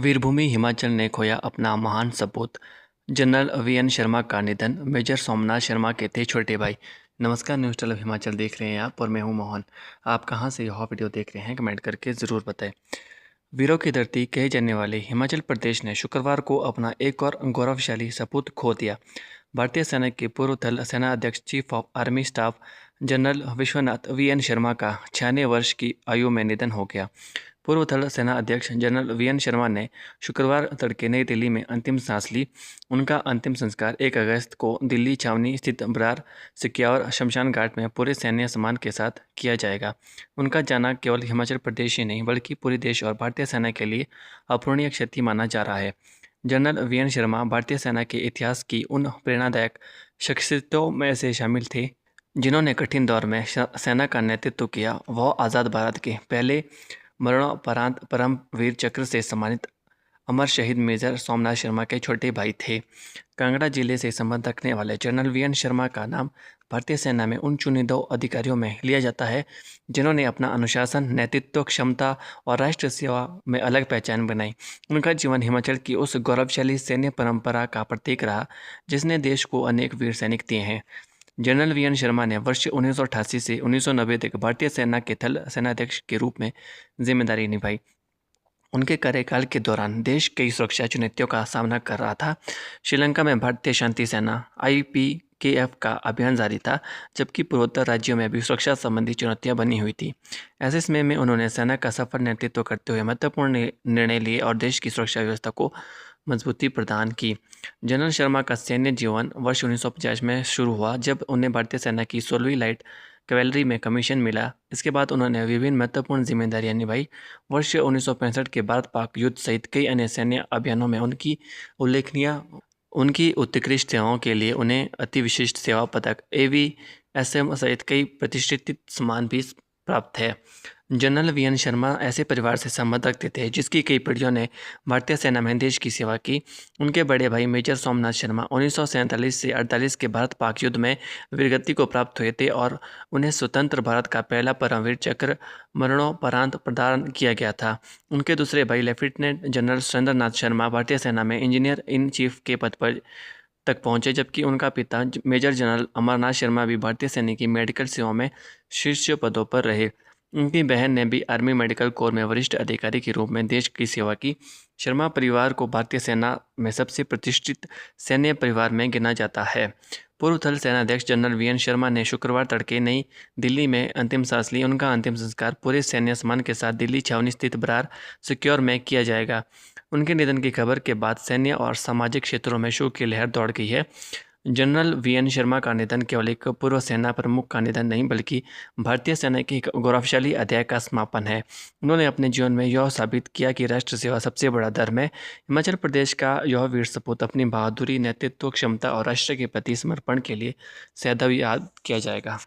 वीरभूमि हिमाचल ने खोया अपना महान सपूत। जनरल वीएन शर्मा का निधन। मेजर सोमनाथ शर्मा के थे छोटे भाई। नमस्कार, न्यूज़ टैलब हिमाचल देख रहे हैं आप और मैं हूं मोहन। आप कहां से यह वीडियो देख रहे हैं कमेंट करके ज़रूर बताएं। वीरों की धरती कहे जाने वाले हिमाचल प्रदेश ने शुक्रवार को अपना एक और गौरवशाली सपूत खो दिया। भारतीय सेना के पूर्व थल सेना अध्यक्ष chief of army staff general Vishwanath VN Sharma का 96 वर्ष की आयु में निधन हो गया। पूर्व थल सेना अध्यक्ष जनरल वीएन शर्मा ने शुक्रवार तड़के नई दिल्ली में अंतिम सांस ली। उनका अंतिम संस्कार 1 अगस्त को दिल्ली छावनी स्थित बरार सिक्यावर शमशान घाट में पूरे सैन्य सम्मान के साथ किया जाएगा। उनका जाना केवल हिमाचल प्रदेश ही नहीं बल्कि पूरे देश और भारतीय सेना के लिए अपूरणीय क्षति माना जा रहा है। जनरल वीएन शर्मा भारतीय सेना के इतिहास की उन प्रेरणादायक शख्सियतों में से शामिल थे जिन्होंने कठिन दौर में सेना का नेतृत्व किया। वह आज़ाद भारत के पहले मरणोपरांत परमवीर चक्र से सम्मानित अमर शहीद मेजर सोमनाथ शर्मा के छोटे भाई थे। कांगड़ा जिले से संबंध रखने वाले जनरल वीएन शर्मा का नाम भारतीय सेना में उन चुनिंदा अधिकारियों में लिया जाता है जिन्होंने अपना अनुशासन, नेतृत्व क्षमता और राष्ट्र सेवा में अलग पहचान बनाई। उनका जीवन हिमाचल की उस गौरवशाली सैन्य परंपरा का प्रतीक रहा जिसने देश को अनेक वीर सैनिक दिए हैं। जनरल वीएन शर्मा ने वर्ष 1988 से 1990 तक भारतीय सेना के थल सेनाध्यक्ष के रूप में जिम्मेदारी निभाई। उनके कार्यकाल के दौरान देश कई सुरक्षा चुनौतियों का सामना कर रहा था। श्रीलंका में भारतीय शांति सेना IPKF का अभियान जारी था, जबकि पूर्वोत्तर राज्यों में भी सुरक्षा संबंधी चुनौतियां बनी हुई थी। ऐसे समय में उन्होंने सेना का सफल नेतृत्व करते हुए महत्वपूर्ण निर्णय लिए और देश की सुरक्षा व्यवस्था को मजबूती प्रदान की। जनरल शर्मा का सैन्य जीवन वर्ष 1950 में शुरू हुआ, जब उन्हें भारतीय सेना की 16वीं लाइट कैवेलरी में कमीशन मिला। इसके बाद उन्होंने विभिन्न महत्वपूर्ण जिम्मेदारियां निभाई। वर्ष 1965 के भारत पाक युद्ध सहित कई अन्य सैन्य अभियानों में उनकी उत्कृष्ट सेवाओं के लिए उन्हें अति विशिष्ट सेवा पदक AVSM सहित कई प्रतिष्ठित सम्मान भी प्राप्त है। जनरल वीएन शर्मा ऐसे परिवार से संबंध रखते थे जिसकी कई पीढ़ियों ने भारतीय सेना में देश की सेवा की। उनके बड़े भाई मेजर सोमनाथ शर्मा 1947 से 48 के भारत पाक युद्ध में वीरगति को प्राप्त हुए थे और उन्हें स्वतंत्र भारत का पहला परमवीर चक्र मरणोपरांत प्रदान किया गया था। उनके दूसरे भाई लेफ्टिनेंट जनरल सुरेंद्रनाथ शर्मा भारतीय सेना में इंजीनियर इन चीफ के पद पर तक पहुंचे, जबकि उनका पिता मेजर जनरल अमरनाथ शर्मा भी भारतीय सेना की मेडिकल सेवा में शीर्ष पदों पर रहे। उनकी बहन ने भी आर्मी मेडिकल कोर में वरिष्ठ अधिकारी के रूप में देश की सेवा की। शर्मा परिवार को भारतीय सेना में सबसे प्रतिष्ठित सैन्य परिवार में गिना जाता है। पूर्व थल सेनाध्यक्ष जनरल वीएन शर्मा ने शुक्रवार तड़के नई दिल्ली में अंतिम सांस ली। उनका अंतिम संस्कार पूरे सैन्य सम्मान के साथ दिल्ली छावनी स्थित बरार सिक्योर में किया जाएगा। उनके निधन की खबर के बाद सैन्य और सामाजिक क्षेत्रों में शोक की लहर दौड़ गई है। जनरल वीएन शर्मा का निधन केवल एक पूर्व सेना प्रमुख का निधन नहीं बल्कि भारतीय सेना के एक गौरवशाली अध्याय का समापन है। उन्होंने अपने जीवन में यह साबित किया कि राष्ट्र सेवा सबसे बड़ा धर्म है। हिमाचल प्रदेश का यह वीर सपूत अपनी बहादुरी, नेतृत्व क्षमता और राष्ट्र के प्रति समर्पण के लिए सदैव याद किया जाएगा।